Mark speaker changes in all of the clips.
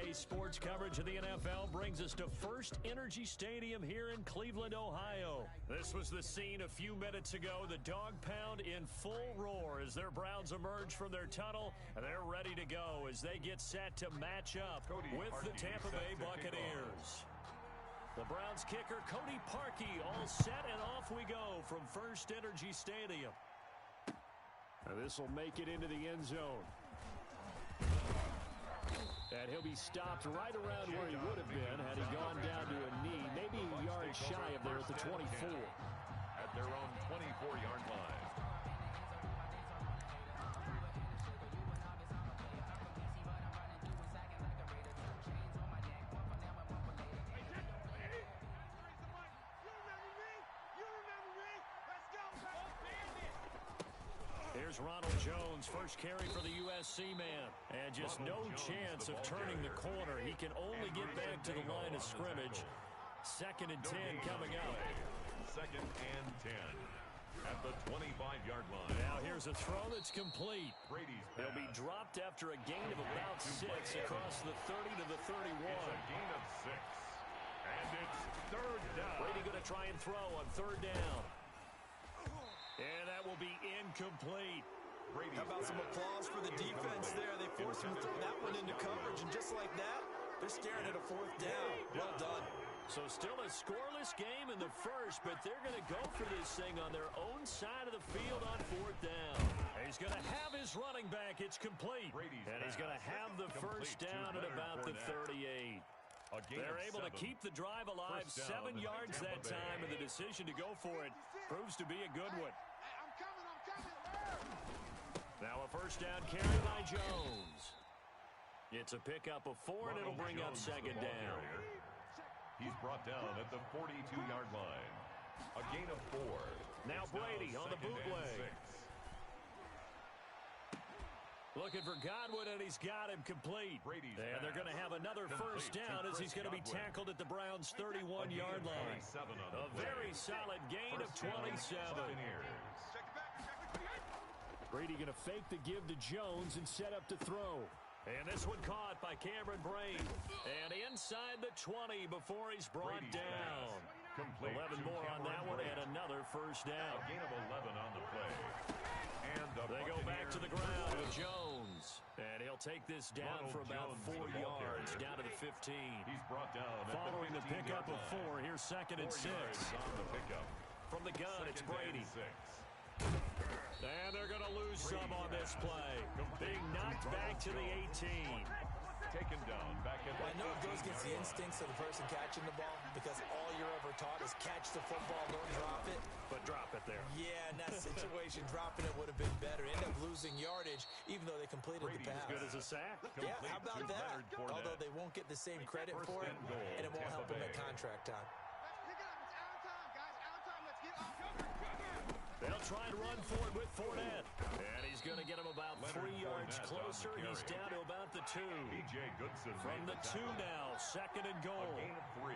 Speaker 1: Today's sports coverage of the NFL brings us to First Energy Stadium here in Cleveland, Ohio. This was the scene a few minutes ago. The dog pound in full roar as their Browns emerge from their tunnel. And they're ready to go as they get set to match up with the Tampa Bay Buccaneers. The Browns kicker, Cody Parkey, all set, and off we go from First Energy Stadium. This will make it into the end zone. And he'll be stopped right around where he would have been had he gone down to a knee, maybe a yard shy of there at the 24.
Speaker 2: At their own 24-yard line.
Speaker 1: Here's Ronald Jones, first carry for the USC man. And just no chance of turning the corner. He can only get back to the line of scrimmage. 2nd and 10 coming up.
Speaker 2: 2nd and 10 at the 25-yard line.
Speaker 1: Now here's a throw that's complete. He'll be dropped after a gain of about 6 across the 30 to the 31.
Speaker 2: It's a gain of 6. And it's 3rd down.
Speaker 1: Brady going to try and throw on 3rd down. And that will be incomplete.
Speaker 3: How about some applause for the defense there? They forced him to throw that one into coverage, and just like that, they're staring at a 4th down. Well done.
Speaker 1: So still a scoreless game in the first, but they're going to go for this thing on their own side of the field on 4th down. He's going to have his running back. It's complete. And he's going to have the first down at about the 38. They're able to keep the drive alive, 7 yards that time, and the decision to go for it proves to be a good one. Now a first down carry by Jones. It's a pickup of 4, and it'll bring up 2nd down.
Speaker 2: He's brought down at the 42-yard line. A gain of 4.
Speaker 1: Now Brady on the bootleg. Looking for Godwin, and he's got him complete. And they're going to have another first down as he's going to be tackled at the Browns' 31-yard line. A very solid gain of 27. Brady going to fake the give to Jones and set up to throw. And this one caught by Cameron Brate. And inside the 20 before he's brought down. 11 more on that one and another first down.
Speaker 2: A gain of 11 on the play. And
Speaker 1: they go back to the ground with Jones. And he'll take this down for about 4 yards, down to the 15.
Speaker 2: He's brought down
Speaker 1: following the pickup of 4. Here's 2nd and 6.
Speaker 2: On the pickup.
Speaker 1: From the gun, it's Brady. And they're going to lose some on this play. Being knocked back to the 18.
Speaker 2: Taken down back at
Speaker 3: I know it goes against the instincts of the person catching the ball because all you're ever taught is catch the football, don't drop it.
Speaker 1: But drop it there.
Speaker 3: Yeah, in that situation, dropping it would have been better. End up losing yardage, even though they completed the pass.
Speaker 1: As good as a sack.
Speaker 3: Yeah, how about that? Although they won't get the same credit for it, and it won't help them at contract time.
Speaker 1: They'll try and run for it with Fournette. And he's going to get him about 3 yards closer. He's down to about the 2. From the 2 now, 2nd and goal.
Speaker 2: A gain of 3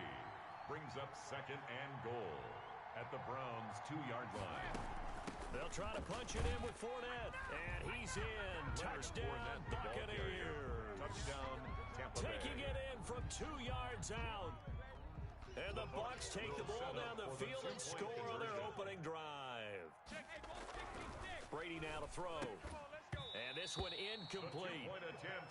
Speaker 2: brings up 2nd and goal at the Browns' 2-yard line.
Speaker 1: They'll try to punch it in with Fournette. And he's in. Touchdown, Buccaneers.
Speaker 2: Touchdown, Tampa Bay.
Speaker 1: Taking it in from 2 yards out. And the Bucs take the ball down the field and score on their opening drive. Brady now to throw. And this one incomplete.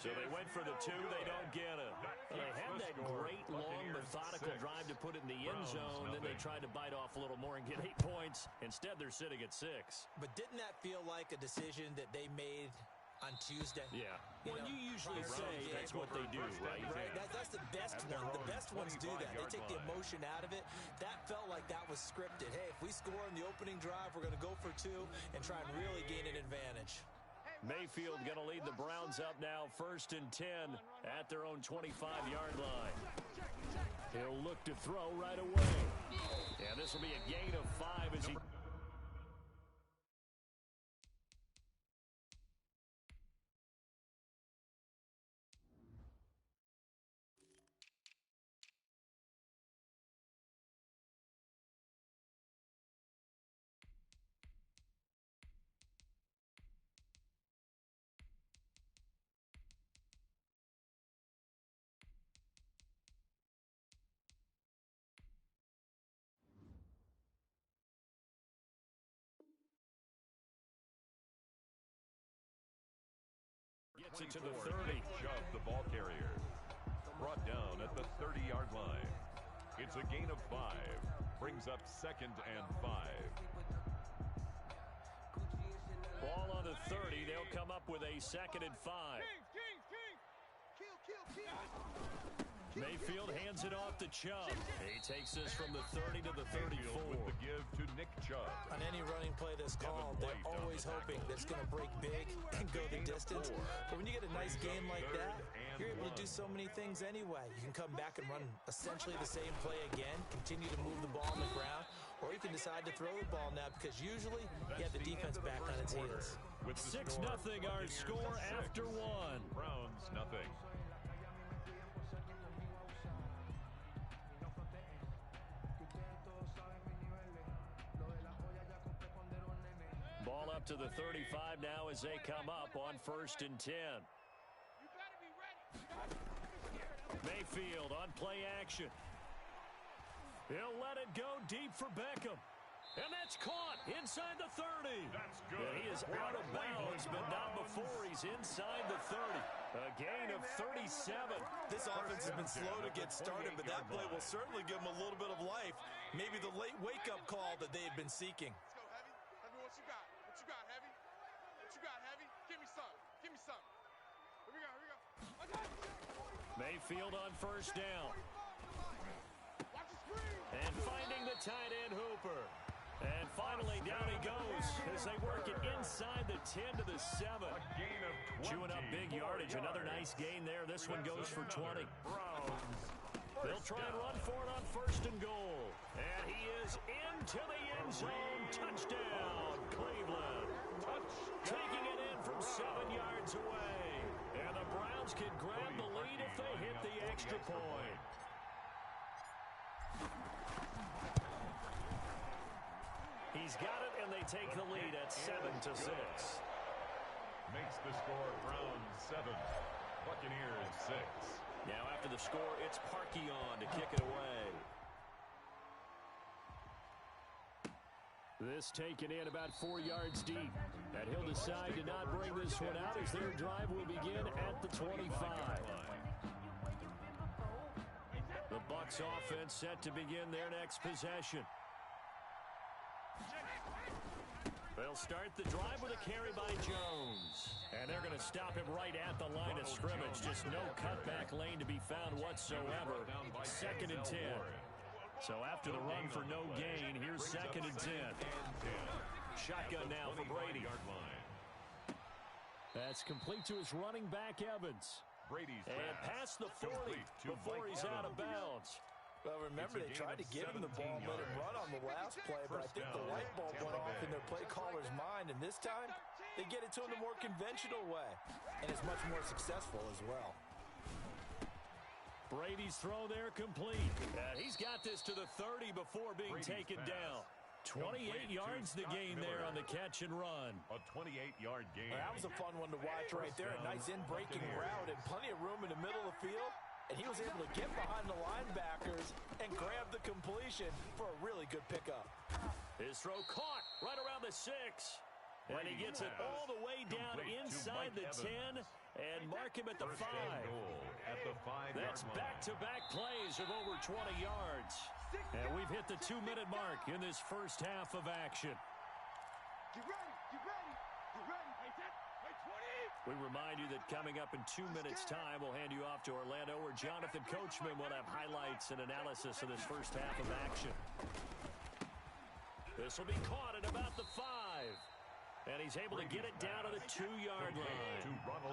Speaker 1: So they went for the 2. They don't get it. They had that great, long, methodical drive to put it in the end zone. Then they tried to bite off a little more and get 8 points. Instead, they're sitting at 6.
Speaker 3: But didn't that feel like a decision that they made on Tuesday?
Speaker 1: Yeah. Well, you usually say that's what they do, right?
Speaker 3: Right. That's the best one. The best ones do that. They take the emotion out of it. That felt like that was scripted. Hey, if we score in the opening drive, we're going to go for 2 and try and really gain an advantage.
Speaker 1: Mayfield going to lead the Browns up now, 1st and 10 at their own 25-yard line. He'll look to throw right away. And this will be a gain of 5 as he... gets it to the 30.
Speaker 2: Chubb, the ball carrier. Brought down at the 30-yard line. It's a gain of 5. Brings up 2nd and 5.
Speaker 1: Ball on the 30. They'll come up with a 2nd and 5. Mayfield hands it off to Chubb. He takes this from the 30 to the 34.
Speaker 2: With the give to Nick Chubb.
Speaker 3: On any running play that's called, they're always hoping that it's going to break big and go the distance. But when you get a nice game like that, you're able to do so many things anyway. You can come back and run essentially the same play again, continue to move the ball on the ground, or you can decide to throw the ball now because usually you have the defense back on its heels.
Speaker 1: 6-0 our score after 1.
Speaker 2: Browns nothing.
Speaker 1: Ball up to the 35 now as they come up on 1st and 10. Mayfield on play action. He'll let it go deep for Beckham. And that's caught inside the 30.
Speaker 2: That's good.
Speaker 1: And he is out of bounds, but not before he's inside the 30. A gain of 37.
Speaker 3: This offense has been slow to get started, but that play will certainly give them a little bit of life. Maybe the late wake-up call that they had been seeking.
Speaker 4: Let's go, Heavy. Heavy, what you got? What you got, Heavy? What you got, Heavy? Give me some. Give me some. Here we go, here we go. I got it.
Speaker 1: Mayfield on 1st down.
Speaker 4: Watch the screen.
Speaker 1: And finding the tight end Hooper. And finally down he goes as they work it inside the 10 to the 7.
Speaker 2: A gain of 20.
Speaker 1: Chewing up big yardage. Another nice gain there. This one goes for 20.
Speaker 2: Browns.
Speaker 1: They'll try and run for it on 1st and goal. And he is into the end zone. Touchdown, Cleveland. Taking it in from 7 yards away. And the Browns can grab the lead if they hit the extra point. He's got it, and they take the lead at 7-6.
Speaker 2: Makes the score Browns 7, Buccaneers 6.
Speaker 1: Now after the score, it's Parkey on to kick it away. This taken in about 4 yards deep. And he'll decide to not bring this one out as their drive will begin at the 25. The Bucs offense set to begin their next possession. They'll start the drive with a carry by Jones. And they're going to stop him right at the line of scrimmage. Just no cutback lane to be found whatsoever. 2nd and 10. So after the run for no gain, here's 2nd and 10. Shotgun now for Brady. That's complete to his running back, Evans. And past the 40 before he's out of bounds.
Speaker 3: Well, remember, they tried to give him the ball and let him run on the last play, but I think the light bulb went off in their play caller's mind, and this time, they get it to him the more conventional way, and it's much more successful as well.
Speaker 1: Brady's throw there complete. And he's got this to the 30 before being taken down. 28 yards the gain there on the catch and run.
Speaker 2: A 28-yard gain.
Speaker 3: Well, that was a fun one to watch right there. A nice in-breaking route and plenty of room in the middle of the field. And he was able to get behind the linebackers and grab the completion for a really good pickup.
Speaker 1: His throw caught right around the 6. And he gets it all the way down inside the 10 and mark him at the 5. That's back-to-back plays of over 20 yards. And we've hit the 2-minute mark in this first half of action.
Speaker 4: Get ready, get ready, get ready. Hey, Dad, wait, 20.
Speaker 1: We remind you that coming up in 2 minutes' time, we'll hand you off to Orlando, where Jonathan Coachman will have highlights and analysis of this first half of action. This will be caught at about the 5. And he's able to get it down to the 2-yard line.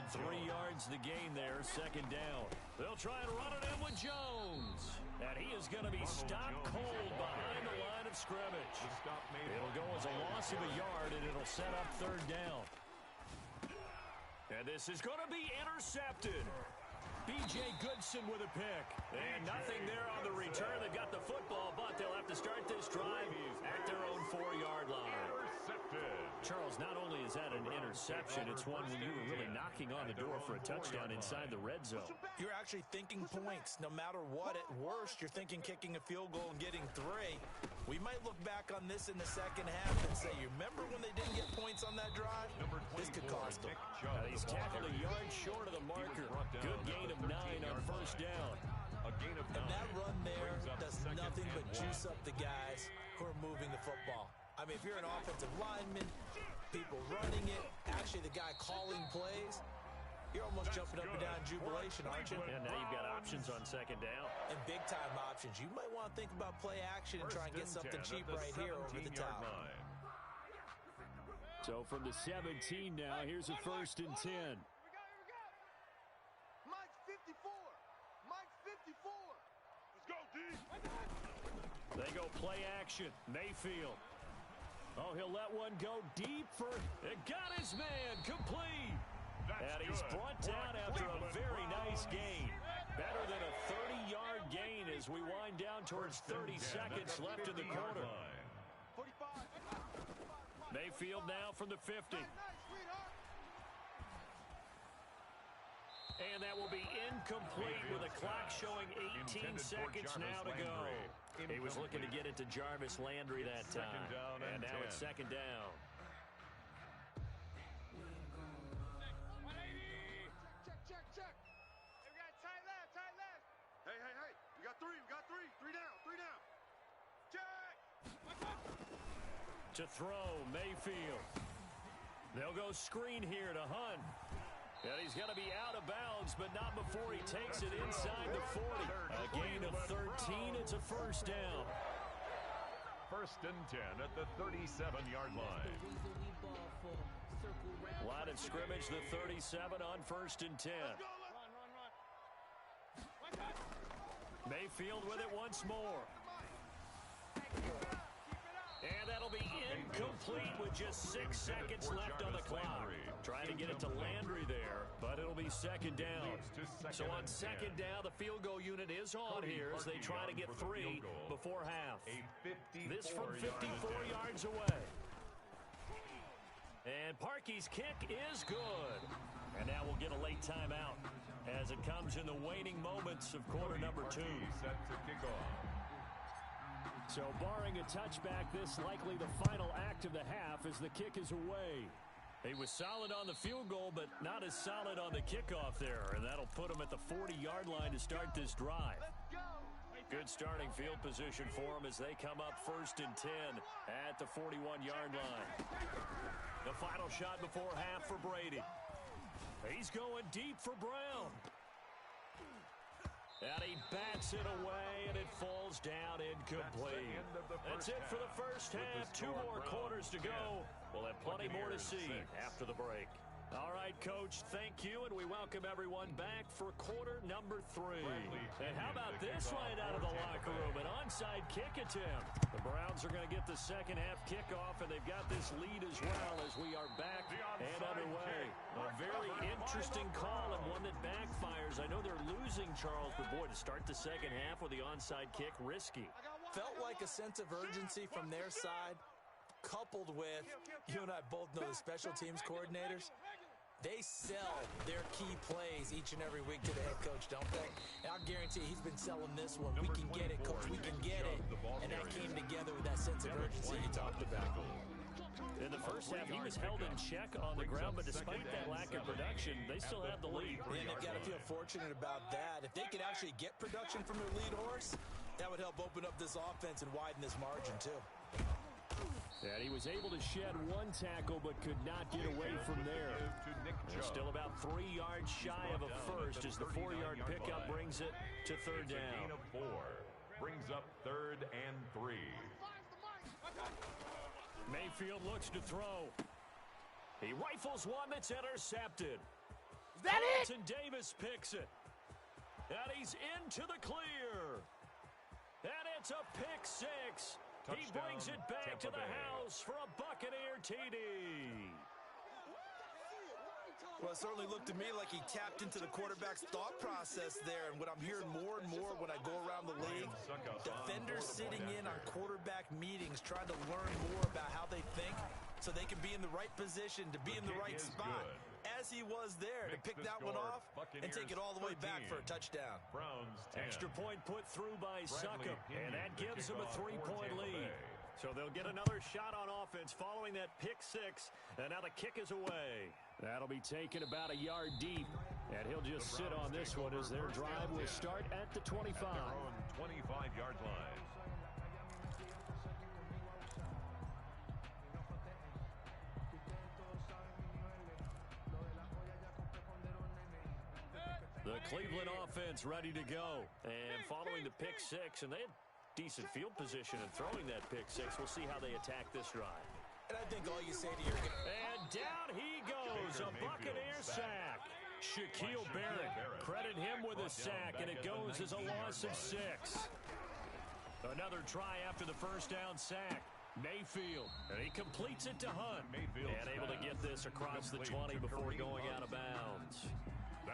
Speaker 1: 3 yards the gain there, 2nd down. They'll try and run it in with Jones. And he is going to be stopped cold behind the line of scrimmage. It'll go as a loss of a yard, and it'll set up 3rd down. And this is going to be intercepted. B.J. Goodson with a pick. And nothing there on the return. They've got the football, but they'll have to start this drive at their own 4-yard line. Charles, not only is that an interception, it's one when you were really not knocking on the door for a touchdown inside the red zone.
Speaker 3: You're actually thinking points. No matter what, at worst, you're thinking kicking a field goal and getting 3. We might look back on this in the second half and say, you remember when they didn't get points on that drive? This could cost them.
Speaker 1: He's tackled a yard short of the marker. Good gain of 9 on first down.
Speaker 3: And that run there does nothing but juice up the guys who are moving the football. I mean, if you're an offensive lineman, people running it, actually the guy calling plays, you're almost jumping up and down in jubilation, aren't you?
Speaker 1: And now you've got options on second down.
Speaker 3: And big-time options. You might want to think about play action and try and get something cheap right here over the top.
Speaker 1: So from the 17 now, here's a 1st and 10.
Speaker 4: Mike 54. Mike 54. Let's go, D.
Speaker 1: They go play action. Mayfield. Oh, he'll let one go deep for... It got his man. Complete. And he's brought down after a very nice gain. Better than a 30-yard gain as we wind down towards 30 seconds left in the quarter.
Speaker 4: 45.
Speaker 1: Mayfield now from the 50. And that will be incomplete with a clock showing 18 seconds now to go. He was looking to get it to Jarvis Landry that time. And now it's 2nd down.
Speaker 4: Check. Hey, we got tight left. Hey. We got 3. 3 down. Check.
Speaker 1: To throw, Mayfield. They'll go screen here to Hunt. And he's going to be out of bounds, but not before he takes it inside the 40. A gain of 13. It's a 1st down.
Speaker 2: 1st and 10 at the 37-yard line.
Speaker 1: Line of scrimmage, the 37 on 1st and 10. Mayfield with it once more. And that'll be incomplete with just 6 seconds left on the clock. Trying to get it to Landry there, but it'll be 2nd down. So on 2nd down, the field goal unit is on here as they try to get 3 before half. This from 54 yards away. And Parkey's kick is good. And now we'll get a late timeout as it comes in the waning moments of quarter number 2.
Speaker 2: Set to kick off.
Speaker 1: So barring a touchback, this likely the final act of the half as the kick is away. He was solid on the field goal, but not as solid on the kickoff there. And that'll put him at the 40-yard line to start this drive. Good starting field position for him as they come up 1st and 10 at the 41-yard line. The final shot before half for Brady. He's going deep for Brown. And he bats it away, and it falls down incomplete. That's it for the first half. 2 more quarters to go. We'll have plenty more to see after the break. All right, Coach, thank you, and we welcome everyone back for quarter number 3. And how about this right out of the locker room? An onside kick attempt. The Browns are going to get the second half kickoff, and they've got this lead as well as we are back and underway. A very interesting call and one that backfires. I know they're losing, Charles, but boy, to start the second half with the onside kick, risky.
Speaker 3: Felt like a sense of urgency from their side, coupled with, you and I both know the special teams coordinators, they sell their key plays each and every week to the head coach, don't they? And I'll guarantee he's been selling this one. We can get it, Coach. We can get it. And that came together with that sense of urgency you talked about.
Speaker 1: In the first half, he was held in check on the ground, but despite that lack of production, they still have the lead.
Speaker 3: And they've got to feel fortunate about that. If they could actually get production from their lead horse, that would help open up this offense and widen this margin, too.
Speaker 1: And he was able to shed 1 tackle, but could not get away from there. They're still about 3 yards shy of a first as the 4-yard pickup brings it to 3rd down.
Speaker 2: Gain of 4 brings up 3rd and 3.
Speaker 1: Mayfield looks to throw. He rifles one that's intercepted.
Speaker 4: Is that it?
Speaker 1: And Davis picks it. And he's into the clear. And it's a pick 6. He brings it back to the house for a Buccaneer TD.
Speaker 3: Well, it certainly looked to me like he tapped into the quarterback's thought process there. And what I'm hearing more and more when I go around the league, defenders sitting in on quarterback meetings trying to learn more about how they think so they can be in the right position to be in the right spot. as he was there to pick that one off and take it all the way back for a touchdown.
Speaker 2: Browns 10.
Speaker 1: Extra point put through by Succop, and that gives them a 3-point lead. So they'll get another shot on offense following that pick six, and now the kick is away. That'll be taken about a yard deep, and he'll just sit on this one as their drive will start at the 25.
Speaker 2: At their own 25-yard line.
Speaker 1: The Cleveland offense ready to go. And following the pick six, and they had decent field position in throwing that pick six. We'll see how they attack this drive.
Speaker 3: And I think all you say to your...
Speaker 1: And down he goes, a Buccaneer sack. Shaquille Barrett, credit him with a sack, and it goes as a loss of 6. Another try after the first down sack. Mayfield, and he completes it to Hunt. And able to get this across the 20 before going out of bounds.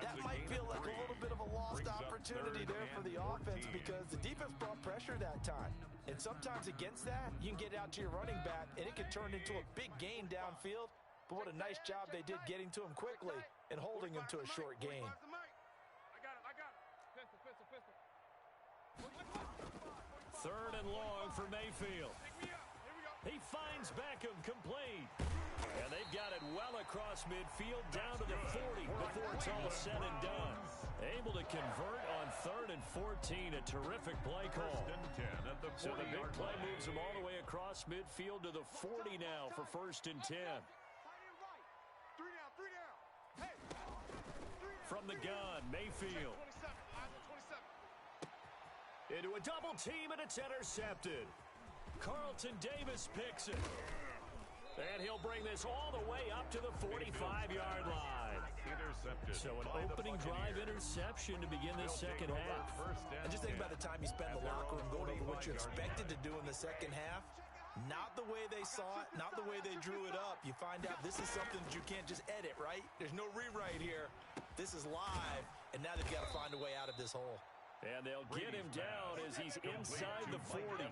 Speaker 3: That might feel like a little bit of a lost opportunity there for the offense because the defense brought pressure that time. And sometimes against that, you can get out to your running back, and it can turn into a big gain downfield. But what a nice job they did getting to him quickly and holding him to a short gain.
Speaker 4: I got him. Pistol.
Speaker 1: Third and long for Mayfield.
Speaker 4: Pick me up. Here we go.
Speaker 1: He finds Beckham complete. And they've got it well across midfield down to the 40 before it's all said and done. Able to convert on 3rd and 14. A terrific play call.
Speaker 2: First and 10 at the 40-yard
Speaker 1: So the big play
Speaker 2: line.
Speaker 1: moves them all the way across midfield to the 40 now for 1st and 10.
Speaker 4: Three down. Hey.
Speaker 1: From the gun, Mayfield.
Speaker 4: 27. Eyes on 27.
Speaker 1: Into a double team, and it's intercepted. Carlton Davis picks it. And he'll bring this all the way up to the 45-yard line.
Speaker 2: Intercepted.
Speaker 1: So an opening drive interception to begin this second half.
Speaker 3: And just think about the time you spend in the locker room going over what you expected to do in the second half. Not the way they saw it, not the way they drew it up. You find out this is something that you can't just edit, right? There's no rewrite here. This is live, and now they've got to find a way out of this hole.
Speaker 1: And they'll get him down as he's inside the 40.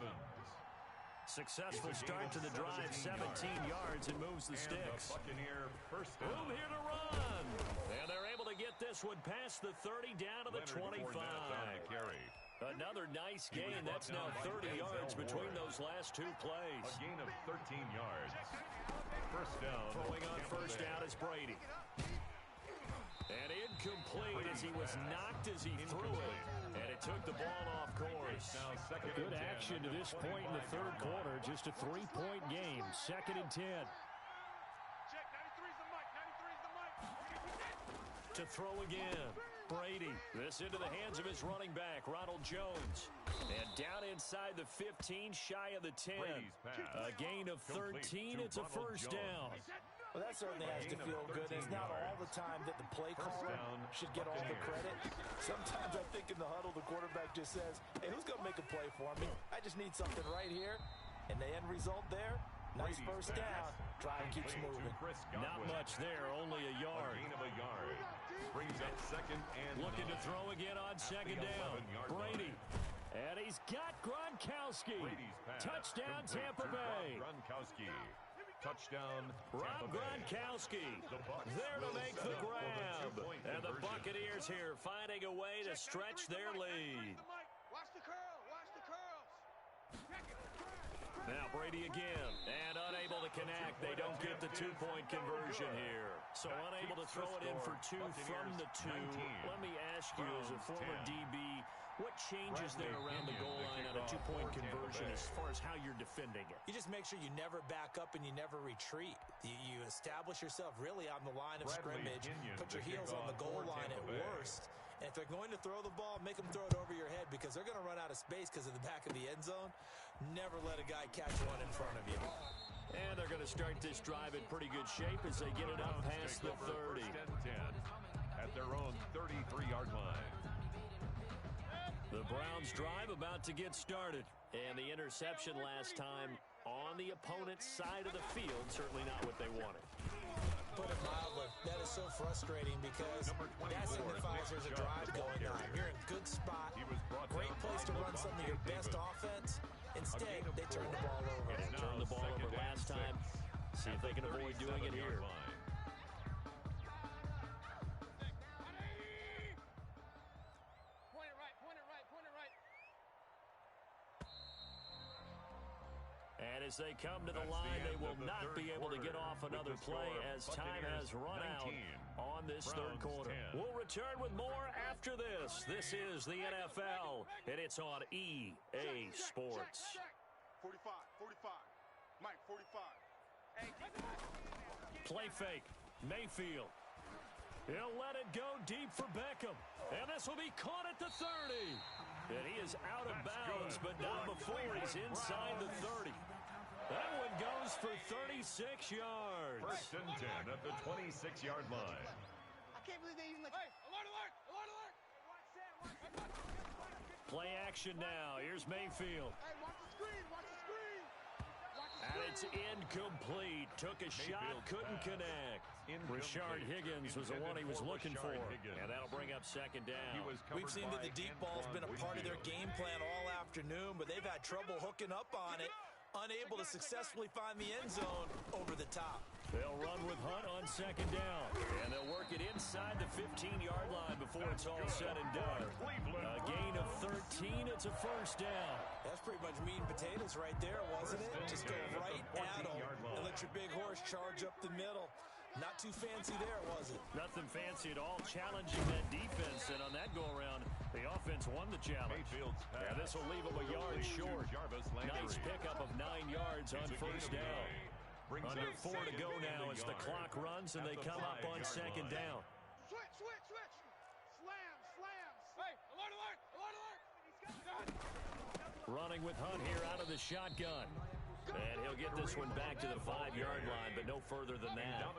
Speaker 1: Successful start to the drive, 17 yards, and moves the sticks.
Speaker 2: Buccaneer first down.
Speaker 1: Move here to run. And they're able to get this one past the 30 down to the 25. Another nice gain. That's now 30 yards between those last two plays.
Speaker 2: A gain of 13 yards. First down.
Speaker 1: Throwing on first down is Brady. And incomplete as he was knocked as he threw it. And it took the ball off course. Good action to this point in the third quarter. Just a 3-point game. 2nd and 10.
Speaker 4: Check. 93's the mic. 93's the mic.
Speaker 1: To throw again. Brady. This into the hands of his running back, Ronald Jones. And down inside the 15, shy of the 10. A gain of 13. It's a first down.
Speaker 3: Well, that certainly has to feel good. It's not all the time that the play caller should get all the credit. Sometimes I think in the huddle, the quarterback just says, hey, who's going to make a play for me? I just need something right here. And the end result there, nice first down. Drive keeps moving.
Speaker 1: Not much there, only a yard.
Speaker 2: Gain of a yard. Brings up 2nd and
Speaker 1: Looking to throw again on 2nd down. Brady. And he's got Gronkowski. Touchdown, Tampa Bay.
Speaker 2: Gronkowski. Touchdown,
Speaker 1: Rob Gronkowski there to make the grab. And the Buccaneers here finding a way to stretch their lead.
Speaker 4: Watch the curls.
Speaker 1: Now Brady again. And unable to connect. They don't get the 2-point conversion here. So unable to throw it in for 2 from the 2. Let me ask you, as a former DB, what changes there around the goal line on a 2-point conversion as far as how you're defending it?
Speaker 3: You just make sure you never back up and you never retreat. You establish yourself really on the line of scrimmage, put your heels on the goal line at worst. And if they're going to throw the ball, make them throw it over your head because they're going to run out of space because of the back of the end zone. Never let a guy catch one in front of you.
Speaker 1: And they're going to start this drive in pretty good shape as they get it up past the 30.
Speaker 2: First and 10 at their own 33-yard line.
Speaker 1: The Browns drive about to get started. And the interception last time on the opponent's side of the field, certainly not what they wanted.
Speaker 3: Put it mildly, that is so frustrating because that signifies there's a drive going on. You're in a good spot, great place to run some of your best offense. Instead, they turn the ball over.
Speaker 1: They turned the ball over last time. See if they can avoid doing it here. And as they come to the line, they will not be able to get off another play as time has run out on this third quarter. We'll return with more after this. This is the NFL, and it's on EA Sports.
Speaker 4: 45, 45. Mike, 45.
Speaker 1: Play fake. Mayfield. He'll let it go deep for Beckham. And this will be caught at the 30. And he is out of bounds, but not before he's inside the 30. That one goes for 36 yards.
Speaker 2: First and 10 at the 26-yard line.
Speaker 4: I can't believe they even let you. Hey, alert, alert, alert, alert. Watch that.
Speaker 1: Play action now. Here's Mayfield.
Speaker 4: Hey, watch the screen, watch the screen.
Speaker 1: And it's incomplete. Took a shot, couldn't connect. Rashard Higgins was the one he was looking for. And that'll bring up second down.
Speaker 3: We've seen that the deep ball's been a part of their game plan all afternoon, but they've had trouble hooking up on it. Unable to successfully find the end zone over the top.
Speaker 1: They'll run with Hunt on second down. And they'll work it inside the 15-yard line before it's all said and done. A gain of 13. It's a first down.
Speaker 3: That's pretty much meat and potatoes right there, wasn't it? Just go right at them and let your big horse charge up the middle. Not too fancy there, was it?
Speaker 1: Nothing fancy at all. Challenging that defense, and on that go-around, the offense won the challenge. And this will leave them a yard short. Nice pickup of 9 yards on first down. Under 4 to go now as the clock runs, and they come up on second down.
Speaker 4: Switch, switch, switch. Slam, slams. Hey, alert, alert, alert, alert.
Speaker 1: Running with Hunt here out of the shotgun. And he'll get this one back to the 5-yard line, but no further than that.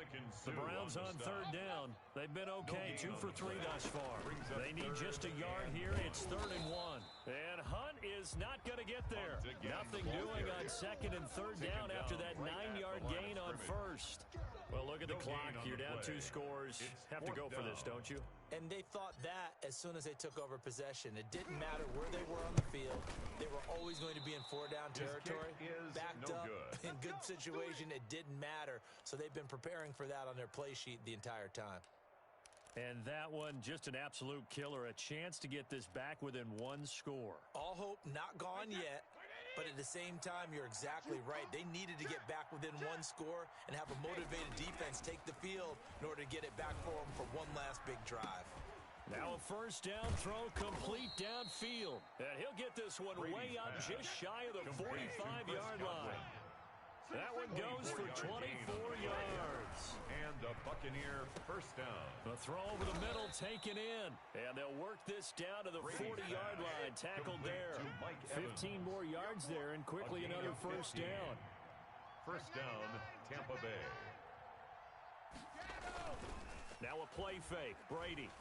Speaker 1: The Browns on third down. They've been okay, 2 for 3 thus far. They need just a yard here. It's 3rd and 1. And Hunt is not going to get there. Nothing doing on second and third down after that 9-yard gain on first. Well, look at the clock. You're down 2 scores. Have to go for this, don't you?
Speaker 3: And they thought that as soon as they took over possession. It didn't matter where they were on the field. They were always going to be in 4-down territory. Backed up, in good situation, it didn't matter. So they've been preparing for that on their play sheet the entire time.
Speaker 1: And that one, just an absolute killer. A chance to get this back within 1 score.
Speaker 3: All hope not gone yet. But at the same time, you're exactly right. They needed to get back within 1 score and have a motivated defense take the field in order to get it back for them for one last big drive.
Speaker 1: Now a first down throw complete downfield. And he'll get this one way up just shy of the 45-yard line. That one goes for 24 yards.
Speaker 2: And a Buccaneer first down.
Speaker 1: The throw over the middle taken in. And they'll work this down to the 40-yard line. Tackled there. 15 more yards there and quickly another first down.
Speaker 2: First down, Tampa Bay.
Speaker 1: Now a play fake. Brady.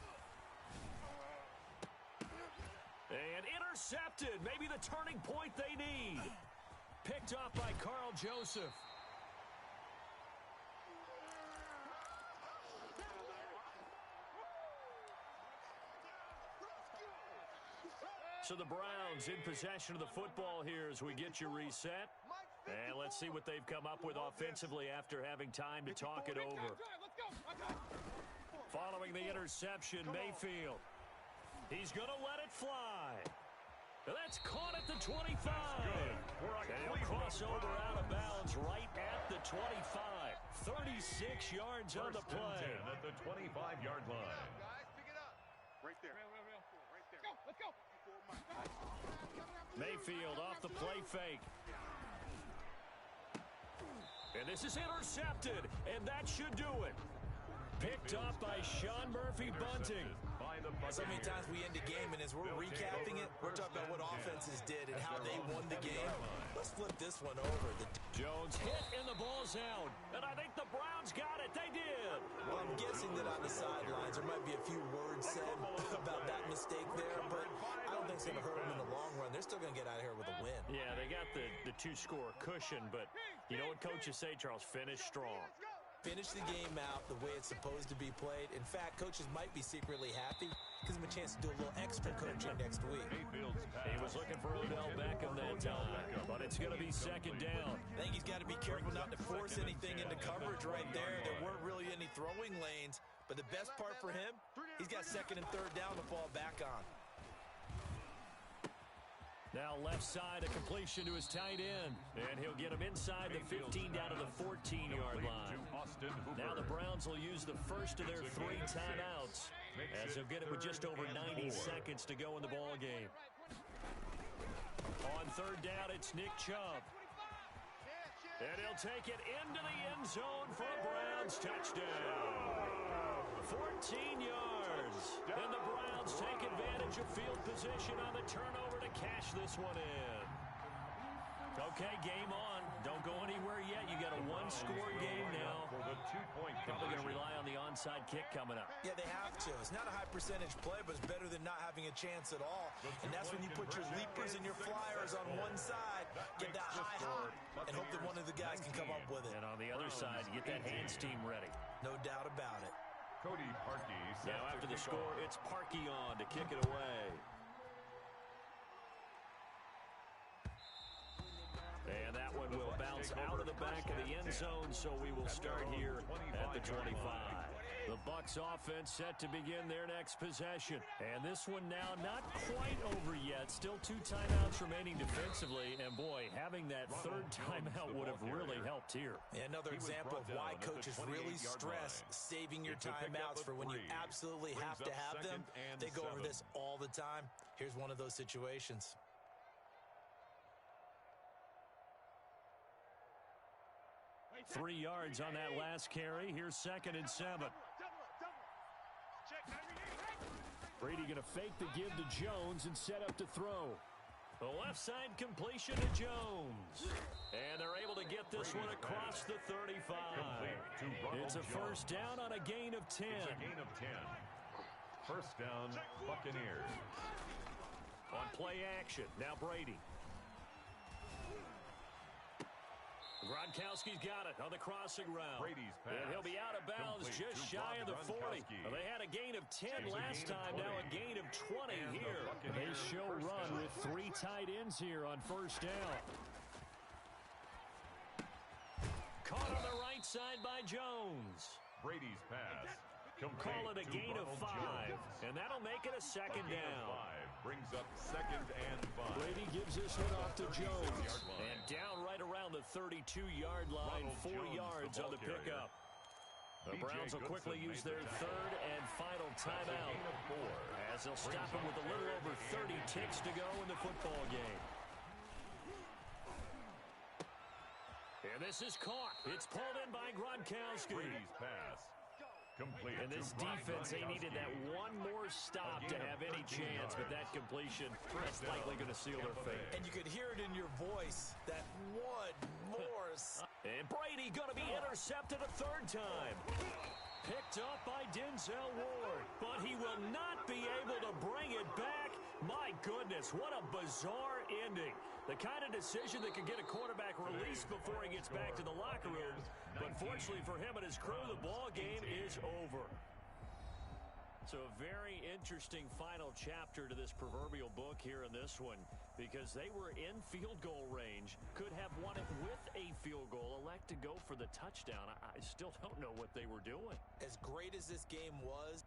Speaker 1: And intercepted. Maybe the turning point they need. Picked off by Carl Joseph. So the Browns in possession of the football here as we get you reset. And let's see what they've come up with offensively after having time to talk it over. Following the interception, Mayfield. He's going to let it fly. That's caught at the 25. And he'll cross over out of bounds right at the 25. 36 yards on the play.
Speaker 2: At the 25-yard line.
Speaker 4: Guys, pick it up. Right there. Right there. Let's go.
Speaker 1: Mayfield off the play fake. And this is intercepted. And that should do it. Picked up by Sean Murphy-Bunting.
Speaker 3: So many times we end the game, and as we're recapping it, we're talking about what offenses did and how they won the game. Let's flip this one over.
Speaker 1: Jones hit, and the ball's out. And I think the Browns got it. They did.
Speaker 3: Well, I'm guessing that on the sidelines there might be a few words said about that mistake there, but I don't think it's going to hurt them in the long run. They're still going to get out of here with a win.
Speaker 1: Yeah, they got the 2-score cushion, but you know what coaches say, Charles? Finish strong.
Speaker 3: Finish the game out the way it's supposed to be played. In fact, coaches might be secretly happy. Gives them a chance to do a little extra coaching next week.
Speaker 1: He was looking for Odell Beckham that time, but it's going to be second down.
Speaker 3: I think he's got to be careful not to force anything into coverage right there. There weren't really any throwing lanes, but the best part for him, he's got second and third down to fall back on.
Speaker 1: Now left side, a completion to his tight end. And he'll get him inside the 15 down to the 14-yard line. Now the Browns will use the first of their 3 timeouts, as they'll get it with just over 90 seconds to go in the ball game. On third down, it's Nick Chubb. And he'll take it into the end zone for a Browns touchdown. 14 yards. And the Browns take advantage of field position on the turnover to cash this one in. Okay, game on. Don't go anywhere yet. You got a one-score game now. Probably going to rely on the onside kick coming up.
Speaker 3: Yeah, they have to. It's not a high-percentage play, but it's better than not having a chance at all. And that's when you put your leapers and your flyers on one side, get that high hop, and hope that one of the guys can come up with it.
Speaker 1: And on the other side, you get that hands team ready.
Speaker 3: No doubt about it.
Speaker 2: Cody Parkey.
Speaker 1: Now after the score, it's Parkey on to kick it away. And that one will bounce out of the back of the end zone, so we will start here at the 25. The Bucs offense set to begin their next possession. And this one now not quite over yet. Still 2 timeouts remaining defensively. And boy, having that third timeout would have really helped here.
Speaker 3: Another example of why coaches really stress saving your timeouts for when you absolutely have to have them. They go over this all the time. Here's one of those situations.
Speaker 1: Three yards on that last carry. Here's 2nd and 7. Brady going to fake the give to Jones and set up to throw. The left side completion to Jones. And they're able to get this one across the 35. It's a first down on a gain of 10.
Speaker 2: First down, Buccaneers.
Speaker 1: On play action, now Brady. Gronkowski's got it on the crossing route.
Speaker 2: Brady's pass.
Speaker 1: And he'll be out of bounds just shy of the 40. Well, they had a gain of 10 last time, now a gain of 20 here. They show run with 3 tight ends here on first down. Caught on the right side by Jones.
Speaker 2: Brady's pass.
Speaker 1: Call it a gain of 5, and that'll make it a second down.
Speaker 2: Brings up 2nd and 5.
Speaker 1: Brady gives this one off to Jones. And down right around the 32-yard line, 4 yards on the pickup. The Browns will quickly use their third and final timeout, as they'll stop him with a little over 30 ticks to go in the football game. And this is caught. It's pulled in by Gronkowski.
Speaker 2: Brady's pass. Complete.
Speaker 1: And this defense, they needed that one more stop to have any chance, but that completion, that's likely going to seal their fate.
Speaker 3: And you could hear it in your voice, that one more.
Speaker 1: And Brady going to be intercepted a third time. Picked up by Denzel Ward, but he will not be able to bring it back. My goodness, what a bizarre ending. The kind of decision that could get a quarterback released before he gets back to the locker room. But fortunately for him and his crew, the ball game is over. So a very interesting final chapter to this proverbial book here in this one, because they were in field goal range, could have won it with a field goal, elect to go for the touchdown. I still don't know what they were doing.
Speaker 3: As great as this game was,